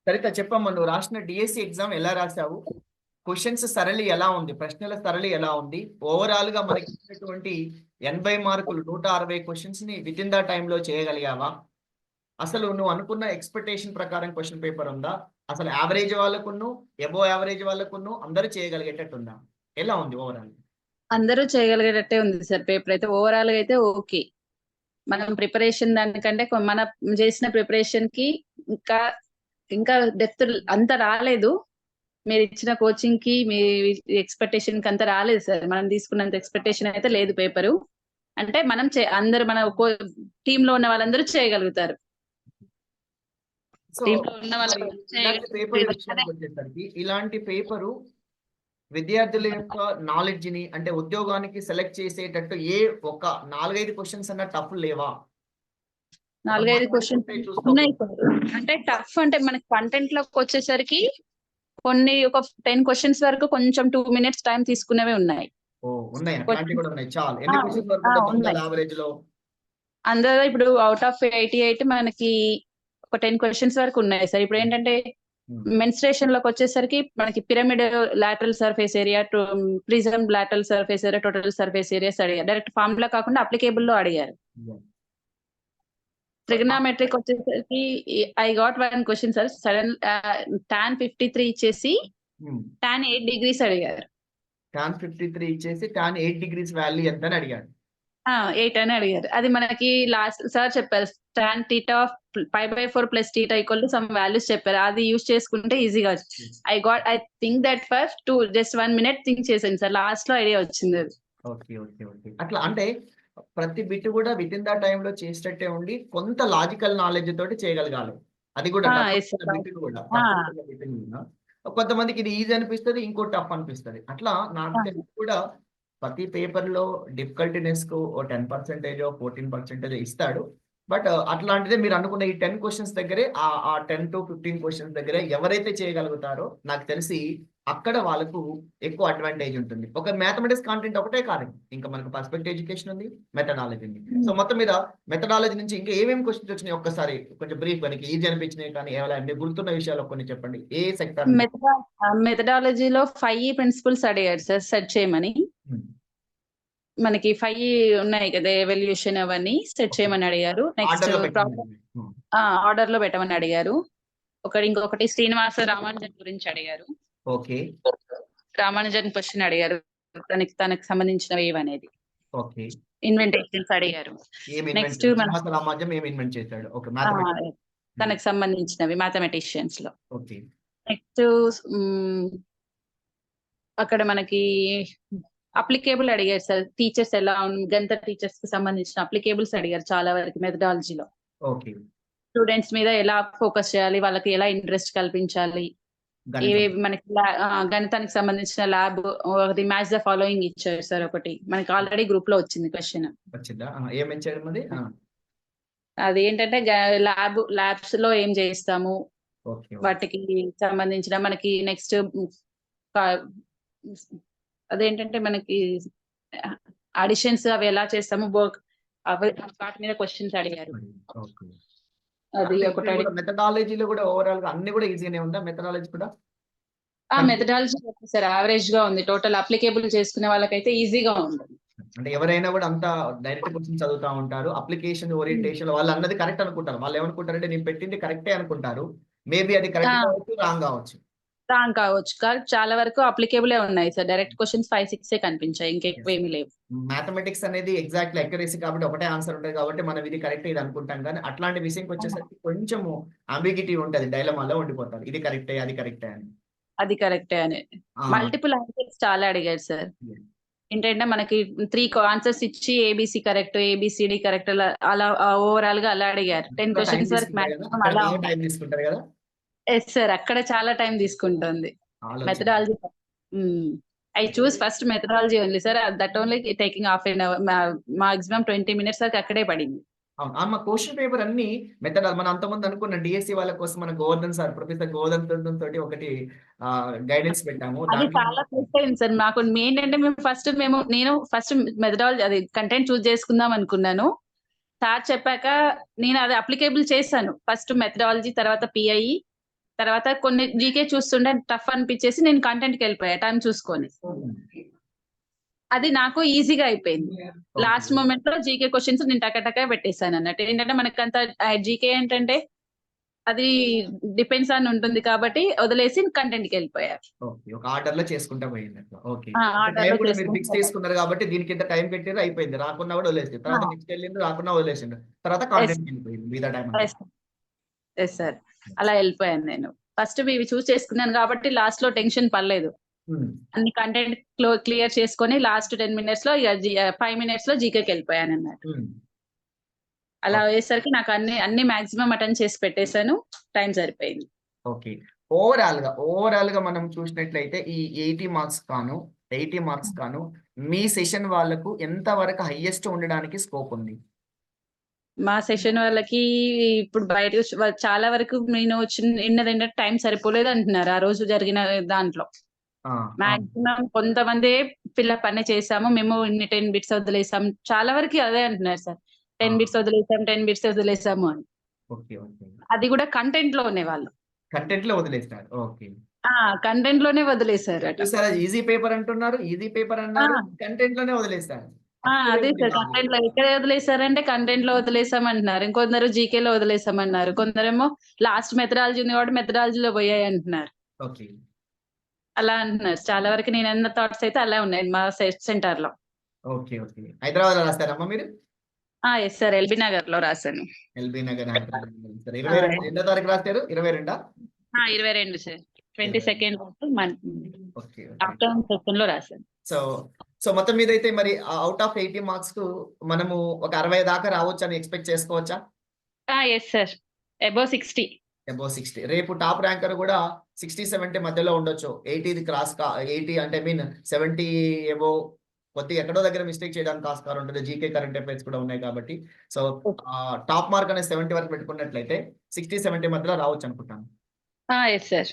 సరిత చెప్పమ్మా, నువ్వు రాసిన డిఎస్సి ఎగ్జామ్ ఎలా రాసావు? క్వశ్చన్స్ సరళి ఎలా ఉంది? ప్రశ్నల సరళి ఎలా ఉంది? ఓవరాల్ గా మనకి ఇచ్చినటువంటి 80 మార్కులు 160 క్వశ్చన్స్ ని విత్ ఇన్ ద టైంలో చేయగలిగావా? అసలు నువ్వు అనుకున్న ఎక్స్పెక్టేషన్ ప్రకారం క్వశ్చన్ పేపర్ ఉందా? అసలు యావరేజ్ వాళ్ళకును ఎబో యావరేజ్ వాళ్ళకును అందరూ చేయగలిగేటట్టుందా? ఎలా ఉంది ఓవరాల్? అందరూ చేయగలిగేటట్టే ఉంది సార్. పేపర్ అయితే ఓవరాల్ గా అయితే ఓకే. మనం ప్రిపరేషన్ దానికంటే మనం చేసిన ప్రిపరేషన్ కి ఇంకా ఇంకా డెప్త్ అంత రాలేదు. మీరు ఇచ్చిన కోచింగ్ కి మీ ఎక్స్పెక్టేషన్ కి అంత రాలేదు సార్. మనం తీసుకున్నంత ఎక్స్పెక్టేషన్ అయితే లేదు పేపరు. అంటే మనం అందరు మన టీమ్ లో ఉన్న వాళ్ళందరూ చేయగలుగుతారు. టీమ్ లో ఉన్న ఇలాంటి పేపరు విద్యార్థుల యొక్క నాలెడ్జ్ ని అంటే ఉద్యోగానికి సెలెక్ట్ చేసేటట్టు ఒక 4-5 క్వశ్చన్స్ అన్న టఫ్ లేవా? 4-5 క్వశ్చన్స్ ఉన్నాయి సార్. అంటే టఫ్ అంటే మనకి కంటెంట్ లోకి వచ్చేసరికి కొన్ని ఒక 10 క్వశ్చన్స్ వరకు కొంచెం 2 minutes టైం తీసుకునేవి ఉన్నాయి. అందులో ఇప్పుడు అవుట్ ఆఫ్ 88 మనకి ఒక 10 క్వశ్చన్స్ వరకు ఉన్నాయి సార్. ఇప్పుడు ఏంటంటే మెన్స్ట్రేషన్ లోకి వచ్చేసరికి మనకి pyramid lateral surface area, prism lateral surface area, total surface areas అడిగారు. డైరెక్ట్ ఫార్ములా కాకుండా అప్లికేబుల్ లో అడిగారు. ట్రిగ్నామెట్రిక్ వచ్చేసరికి I got 1 question sir. Sudden tan 53 ఇచ్చేసి tan 8 degrees అడిగారు. tan 53 ఇచ్చేసి tan 8 degrees వాల్యూ ఎంత అని అడిగారు. 8 అని అడిగారు. అది మనకి లాస్ట్ సార్ చెప్పారు, tan theta of π/4 plus theta equal to some values చెప్పారు. అది యూజ్ చేసుకుంటే ఈజీగా I think that first just 1 minute think చేశాను సార్. లాస్ట్ లో ఐడియా వచ్చింది అది. Okay okay okay. అట్లా అంటే ప్రతి బిట్ కూడా విత్ ఇన్ ద టైం లో చేసేటట్టే ఉండి కొంత లాజికల్ నాలెడ్జ్ తోటి చేయగలగాలి. అది కూడా కొంతమందికి ఇది ఈజీ అనిపిస్తుంది, ఇంకో టఫ్ అనిపిస్తుంది. అట్లా నాకు తెలిసి కూడా ప్రతి పేపర్ లో డిఫికల్టీనెస్ కు 10% 14% ఇస్తాడు. బట్ అట్లాంటిదే మీరు అనుకున్న ఈ 10 క్వశ్చన్స్ దగ్గరే ఆ 10 to 15 క్వశ్చన్స్ దగ్గరే ఎవరైతే చేయగలుగుతారో నాకు తెలిసి అక్కడ వాళ్ళకు ఎక్కువ అడ్వాంటేజ్ ఉంటుంది. ఒక మ్యాథమెటిక్స్ కాంటెంట్ ఒకటే కాదు, ఇంకా మనకు పర్స్పెక్టివ్ ఎడ్యుకేషన్ ఉంది, మెథడాలజీ ఉంది. సో మొత్తం మీద మెథడాలజీ నుంచి ఇంకా ఏమేమి క్వశ్చన్స్ వచ్చినాయి ఒక్కసారి కొంచెం బ్రీఫ్ మనకి ఈజీ అనిపించినాయి కానీ ఏమైనా గుర్తున్న విషయాలు కొన్ని చెప్పండి. ఏ సెక్టర్? మెథడాలజీలో 5 ప్రిన్సిపల్స్ అడిగారు సార్ సెట్ చేయమని. మనకి 5 ఉన్నాయి కదా, ఎవల్యూషన్ అవన్నీ సెట్ చేయమని అడిగారు. నెక్స్ట్ ఆర్డర్ లో పెట్టమని అడిగారు. ఇంకొకటి శ్రీనివాస రామానుజన్ గురించి అడిగారు. ఓకే, రామానుజన్ క్వశ్చన్ అడిగారు, తనకు సంబంధించినవి ఏవనేది. ఓకే, ఇన్వెంటేషన్స్ అడిగారు. నెక్స్ట్ తనకు సంబంధించినవి మ్యాథమెటిషియన్స్ లో. నెక్స్ట్ అక్కడ మనకి అప్లికేబుల్ అడిగారు సార్. టీచర్స్ ఎలా గణిత టీచర్స్ కి సంబంధించిన అప్లికేబుల్స్ అడిగారు చాలా వరకు మెథడాలజీలో. స్టూడెంట్స్ మీద ఎలా ఫోకస్ చేయాలి, వాళ్ళకి ఎలా ఇంట్రెస్ట్ కల్పించాలి, ఏవేవి మనకి గణితానికి సంబంధించిన ల్యాబ్ ఒకటి మ్యాచ్ ద ఫాలోయింగ్ ఇచ్చారు సార్. ఒకటి మనకి ఆల్రెడీ గ్రూప్ లో వచ్చింది క్వశ్చన్. అది ఏంటంటే ల్యాబ్స్ లో ఏం చేయిస్తాము, వాటికి సంబంధించిన మనకి నెక్స్ట్ అదేంటంటే మనకి అడిషన్స్ అవి ఎలా చేస్తాము వాటి మీద క్వశ్చన్స్ అడిగారు. అది ఒకటి. మెథడాలజీలో కూడా ఓవరాల్ గా అన్ని కూడా ఈజీగానే ఉందా? మెథడాలజీ కూడా మెథడాలజీ సార్ యావరేజ్ గా ఉంది. టోటల్ అప్లికేబుల్ చేసుకునే వాళ్ళకైతే ఈజీగా ఉంది. అంటే ఎవరైనా కూడా అంతా డైరెక్ట్ క్వశ్చన్ చదువుతా ఉంటారు. అప్లికేషన్ ఓరియంటేషన్ వాళ్ళు అన్నది కరెక్ట్ అనుకుంటారు. వాళ్ళు ఏమనుకుంటారంటే నేను పెట్టింది కరెక్టే అనుకుంటారు. మేబీ అది కరెక్ట్ కావచ్చు, రాంగ్ కావచ్చు. రాంగ్ కావచ్చు. చాలా వరకు అప్లికేబుల్ ఉన్నాయి సార్. డైరెక్ట్ క్వశ్చన్స్ 5-6 కనిపించాయి, ఇంకెక్కువ ఏమీ లేవు. మ్యాథమెటిక్స్ అనేది ఎగ్జాక్ట్లీ అక్యురసీ కాబట్టి ఒకటే ఆన్సర్ ఉంటుంది కాబట్టి మనం ఇది కరెక్ట్ ఇది అనుకుంటాం. కానీ అట్లాంటి విషయంకి వచ్చేసరికి కొంచెం అంబిగిటీ ఉంటుంది, డైలమాలో ఉండిపోతారు. ఇది కరెక్టే అది కరెక్టే అని. అది కరెక్టే అని మల్టిపుల్ ఆన్సర్స్ చాలా అడిగారు సార్. ఏంటంటే మనకి 3 ఆన్సర్స్ ఇచ్చి ఏబిసి కరెక్ట్, ఏబిసిడి కరెక్ట్ అలా ఓవరాల్ గా అలా అడిగారు. 10 క్వశ్చన్స్ వరకు మాక్సిమం అలా తీసుకుంటారు కదా. ఎస్ సార్, అక్కడ చాలా టైం తీసుకుంటుంది methodology. I choose first methodology only sir. That only taking half an hour, maximum 20 minutes వరకు అక్కడే పడింది. క్వశ్చన్ పేపర్ అన్ని మెథడాలజీ మనం అంతమంది అనుకున్న డిఎస్సి వాళ్ళ కోసం మన గోవర్ధన్ సార్, ప్రొఫెసర్ గోవర్ధన్ తోటి ఒకటి గైడెన్స్ పెట్టాము. అది చాలా ప్లస్ అయింది సార్ మాకు. నేను ఫస్ట్ మెథడాలజీ అది కంటెంట్ చూస్ చేసుకుందాం అనుకున్నాను. సార్ చెప్పాక నేను అది అప్లికేబుల్ చేశాను. ఫస్ట్ మెథడాలజీ, తర్వాత పిఐ, తర్వాత కొన్ని జీకే చూస్తుంటే టఫ్ అనిపించేసి నేను కంటెంట్‌కి వెళ్ళిపోయా టైం చూసుకొని. అది నాకు ఈజీగా అయిపోయింది. Last okay. మొమెంట్‌లో జీకే క్వెషన్స్ నేను టక పెట్టేసాను అన్నట్టు. ఏంటంటే మనకంత జీకే ఏంటంటే అది డిపెండ్స్ ఆన్ ఉంటుంది కాబట్టి వదిలేసి కంటెంట్‌కి వెళ్ళిపోయా. ఓకే. ఒక ఆర్డర్‌లో చేసుకుంటా పోయిందట్లా. ఓకే. ఆ! అంటే టైం ఆర్డర్‌లో కూడా మీరు ఫిక్స్ చేసుకుంటా. చేసుకున్నారు కాబట్టి దీనికి ఇంత టైం పెట్టిర్రు అయిపోయింది. రాకున్నా కూడా వదిలేసిర్రు. తర్వాత ఆ! నెక్స్ట్ ఎళ్ళిండ్రు రాకున్నా వదిలేసిండ్రు. తర్వాత యెస్. కాంటెంట్‌కి వెళ్ళిపోయింది మిగతా టైం అంతా. యెస్. Yes sir. అలా వెళ్ళిపోయాను నేను. ఫస్ట్ ఇవి చూస్ చేసుకున్నాను కాబట్టి లాస్ట్‌లో టెన్షన్ పడలేదు. హ్మ్. అన్ని కంటెంట్ క్లియర్ చేసుకొని లాస్ట్ 10 మినిట్స్‌లో 5 మినిట్స్‌లో జీకేకెళ్ళిపోయానన్నమాట. హ్మ్. అలా ఓకే. అయ్యేసరికి నాకు అన్ని మాక్సిమం అటెండ్ చేసి పెట్టేసాను. టైం సరిపోయింది. ఓకే. ఓవరాల్‌గా మనం చూసినట్లయితే ఈ 80 మార్క్స్ కాను మీ సెషన్ వాళ్ళకు ఎంత వరకు హైయెస్ట్ ఉండడానికి స్కోప్ ఉంది? మా సెషన్ వాళ్ళకి ఇప్పుడు బయట చాలా వరకు నేను ఇన్నదేంటంటే టైం సరిపోలేదు అంటున్నారు. ఆ రోజు జరిగిన దాంట్లో. ఆ! ఆ! మాక్సిమం కొంతమందే ఫిల్‌అప్ అన్ని చేసాము. మేము ఇన్ని 10 బిట్స్ వదిలేసాం. చాలా వరకి అదే అంటున్నారు సార్. ఆ! 10 బిట్స్ వదిలేసాం, 10 బిట్స్ వదిలేసాము అని. ఓకే. ఓకే. అది కూడా కంటెంట్‌లోనే వాళ్ళు. కంటెంట్‌లో వదిలేసినారు. ఓకే. ఆ! కంటెంట్‌లోనే వదిలేసారట. చూసారా ఈజీ పేపర్ అంటున్నారు. ఈజీ పేపర్ ఆ! అన్నారు. కంటెంట్‌లోనే వదిలేసారు. అదే అక్కడే సార్. బాధ. కంటెంట్‌లో ఎక్కడ వదిలేసారంటే కంటెంట్‌లో వదిలేసామంటున్నారు. ఇంకొందరు జీకేలో వదిలేసామన్నారు. కొందరేమో లాస్ట్ మెథడాలజీ ఉంది కాబట్టి మెథడాలజీలో పోయాయంటున్నారు. ఓకే. అలా అంటున్నారు. చాలా వరకు నేనన్న థాట్స్ అయితే అలా ఉన్నాయి మా సెంటర్‌లో. ఓకే. ఓకే. హైదరాబాద్‌లో రాసారమ్మా మీరు? Yes sir. ఎల్బీ నగర్‌లో రాసాను. ఎల్బీ నగర్ హైదరాబాద్‌లో రాసారు. ఆ! 22 ఎన్నో తారీఖు రాసారు? 22 22 sir. 22 22nd month okay. Okay. Afternoon సెషన్‌లో రాసాను. సో, సో మొత్తం మీదైతే మరి ఔట్ ఆఫ్ 80 మార్క్స్‌కు మనము ఒక 60 దాకా రావచ్చని ఎక్స్‌పెక్ట్ చేసుకోవచ్చా? Yes sir. అబోవ్ 60. అబోవ్ 60. రేపు టాప్ ర్యాంకర్ కూడా 60, 70 మధ్యలో ఉండొచ్చు. 80ది క్రాస్ 80 అంటే ఐ మీన్ 70 అబోవ్ కొద్దిగా ఎక్కడో దగ్గర మిస్టేక్ చేయడానికి ఆస్కారం ఉంటుంది. జీకే కరెంట్ అఫైర్స్ కూడా ఉన్నాయి కాబట్టి. సో, టాప్ మార్క్ అనేది 70 వరకు పెట్టుకున్నట్లయితే 60, 70 మధ్యలో రావచ్చు అనుకుంటాను. Yes sir.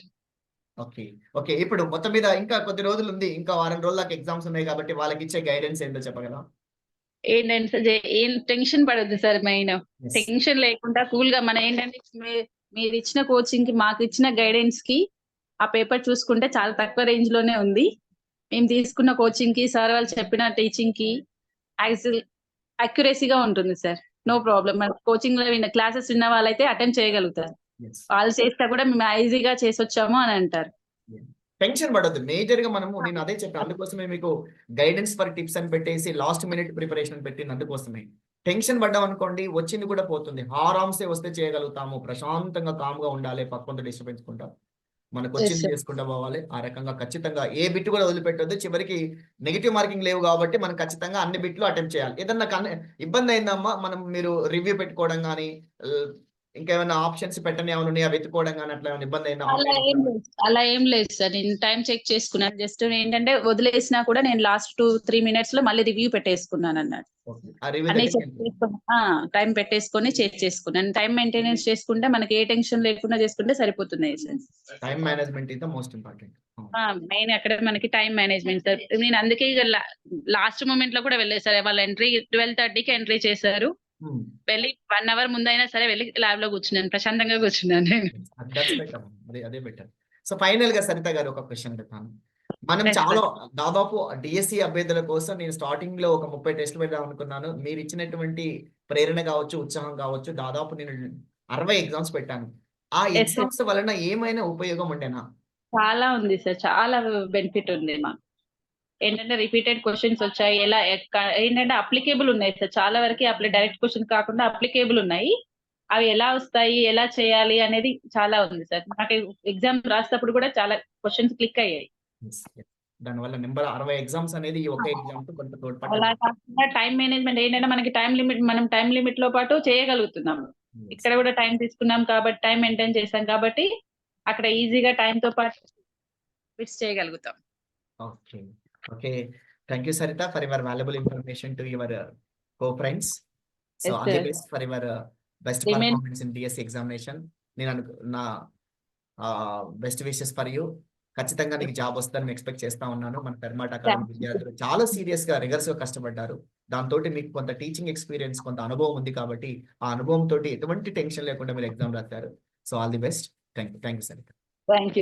ఓకే. ఓకే. ఇప్పుడు మొత్తం మీద ఇంకా కొద్ది రోజులుంది. ఇంకా వారం రోజుల దాకా ఎగ్జామ్స్ ఉన్నాయి కాబట్టి వాళ్ళకిచ్చే గైడెన్స్ ఏంటో చెప్పగలవా? ఏంటంటే ఏం టెన్షన్ పడొద్దు సార్ మెయిన్. యెస్. టెన్షన్ లేకుండా కూల్‌గా మన ఏంటంటే మీరిచ్చిన కోచింగ్‌కి, మాకిచ్చిన గైడెన్స్‌కి ఆ పేపర్ చూసుకుంటే చాలా తక్కువ రేంజ్‌లోనే ఉంది. మేము తీసుకున్న కోచింగ్‌కి, సార్ వాళ్ళు చెప్పిన టీచింగ్‌కి యాక్చువల్ అక్యురసీ‌గా ఉంటుంది సార్. No problem. మన కోచింగ్‌లో క్లాసెస్ విన్న వాళ్ళైతే అటెంప్ట్ చేయగలుగుతారు. యెస్. వాళ్ళు చేసినా కూడా మేము ఈజీగా చేసొచ్చాము అని అంటారు. టెన్షన్ పడొద్దు. మేజర్‌గా మనము నేను అదే చెప్పాను. అందుకోసమే మీకు గైడెన్స్ ఫర్ టిప్స్ అని పెట్టేసి లాస్ట్ మినిట్ ప్రిపరేషన్ అని పెట్టింది అందుకోసమే. టెన్షన్ పడ్డామనుకోండి వచ్చింది కూడా పోతుంది. ఆరాంసే వస్తే చేయగలుగుతాము. ప్రశాంతంగా కామ్‌గా ఉండాలి. పక్కంతో డిస్టర్బెన్స్‌కుంటా. యెస్ మనకొచ్చింది సార్. చేసుకుంటా పోవాలి. ఆ రకంగా ఖచ్చితంగా ఏ బిట్ కూడా వదిలిపెట్టొద్దు. చివరికి నెగెటివ్ మార్కింగ్ లేవు కాబట్టి మనం ఖచ్చితంగా అన్ని బిట్లు అటెంప్ట్ చేయాలి. ఏదన్నా ఇబ్బంది అయిందమ్మా మనం మీరు రివ్యూ పెట్టుకోవడం గాని, ఆహ్, ఇంకేమైనా ఆప్షన్స్ పెట్టనివి ఏమైనా ఉన్నాయా వెతుక్కోవడం గాని అట్లా ఏమైనా ఇబ్బంది అయిందా ఆన్‌లైన్ ఎగ్జామ్‌లో? అలా ఏం లేదు సార్. నేను టైమ్ చెక్ చేసుకున్నాను. జస్ట్ ఏంటంటే వదిలేసినా కూడా నేను లాస్ట్ 3 మినిట్స్‌లో మళ్ళీ రివ్యూ పెట్టేసుకున్నానన్నట్టు. ఓకే. ఆ రివ్యూ అన్నీ చెక్ దగ్గరికెళ్ళిపోయారు. చేసుకొని టైమ్ పెట్టేసుకొని చేసుకున్నాను. టైమ్ మెయింటెనెన్స్ చేసుకుంటే మనకి ఏ టెన్షన్ లేకుండా చేసుకుంటే సరిపోతుంది sir. Time management is the most important. అవును. మెయిన్ అక్కడ మనకి టైమ్ మేనేజ్‌మెంట్ సార్. నేను అందుకే ఇగ లాస్ట్ మొమెంట్‌లో కూడా వెళ్ళేసారు. వాళ్ళ ఎంట్రీ 12:30కి ఎంట్రీ చేశారు. హ్మ్. వెళ్ళి 1 అవర్ ముందైనా సరే వెళ్లి ల్యాబ్‌లో కూర్చున్నాను. ప్రశాంతంగా కూర్చున్నాను నేను. That's better. అదే బెటర్. సో ఫైనల్‌గా సరిత గారు ఒక క్వెషన్ అడుగుతాను. మనం యెస్ చాలా సార్. దాదాపు డీఎస్సీ అభ్యర్థుల కోసం నేను స్టార్టింగ్‌లో ఒక 30 టెస్ట్‌లు పెడదాం అనుకున్నాను. మీరిచ్చినటువంటి ప్రేరణ కావచ్చు, ఉత్సాహం కావచ్చు, దాదాపు నేను 60 ఎగ్జామ్స్ పెట్టాను. ఆ యెస్ సార్. ఎగ్జామ్స్ వలన ఏమైనా ఉపయోగం ఉండేనా? చాలా ఉంది సార్. చాలా బెనిఫిట్ ఉంది మాకు. ఏంటంటే రిపీటెడ్ క్వెషన్స్ వచ్చాయి. ఏంటంటే అప్లికేబుల్ ఉన్నాయి సార్. చాలా వరకి డైరెక్ట్ క్వెషన్ కాకుండా అప్లికేబుల్ ఉన్నాయి. అవి ఎలా వస్తాయి? ఎలా చేయాలి? అనేది చాలా ఉంది సార్. నాకు ఎగ్జామ్ రాసేటప్పుడు కూడా చాలా క్వెషన్స్ క్లిక్ అయ్యాయి. యెస్. యెస్. దానివల్ల నంబర్ 60 ఎగ్జామ్స్ అనేది ఈ ఒక్క ఎగ్జామ్‌తో కొంత అలా తోడ్పడ్డది. కాకుండా టైమ్ మేనేజ్‌మెంట్ ఏంటంటే మనకి మనం టైమ్ లిమిట్‌లో పాటు చేయగలుగుతున్నాము. యెస్. ఇక్కడ కూడా టైమ్ తీసుకున్నాం కాబట్టి టైమ్ మెయింటైన్ చేసాం కాబట్టి అక్కడ ఈజీగా టైమ్‌తో పాటు ఫిక్స్ చేయగలుగుతాం. Okay. Okay. Thank you Saritha for your valuable information to your co-friends. So yes all the sir. Best for your best remain performance in DSC examination. నేను నా బెస్ట్ విషెస్ ఫర్ యూ. ఖచ్చితంగా నీకు జాబ్ వస్తుందని expect చేస్తా ఉన్నాను. మన పెర్మాట్ academy విద్యార్థులు చాలా సీరియస్ గా రిగర్స్ గా కష్టపడ్డారు. దాంతో మీకు కొంత టీచింగ్ ఎక్స్పీరియన్స్, కొంత అనుభవం ఉంది కాబట్టి ఆ అనుభవం తోటి ఎటువంటి టెన్షన్ లేకుండా మీరు ఎగ్జామ్ రాశారు. So all the best. Thank you sir. Thank you.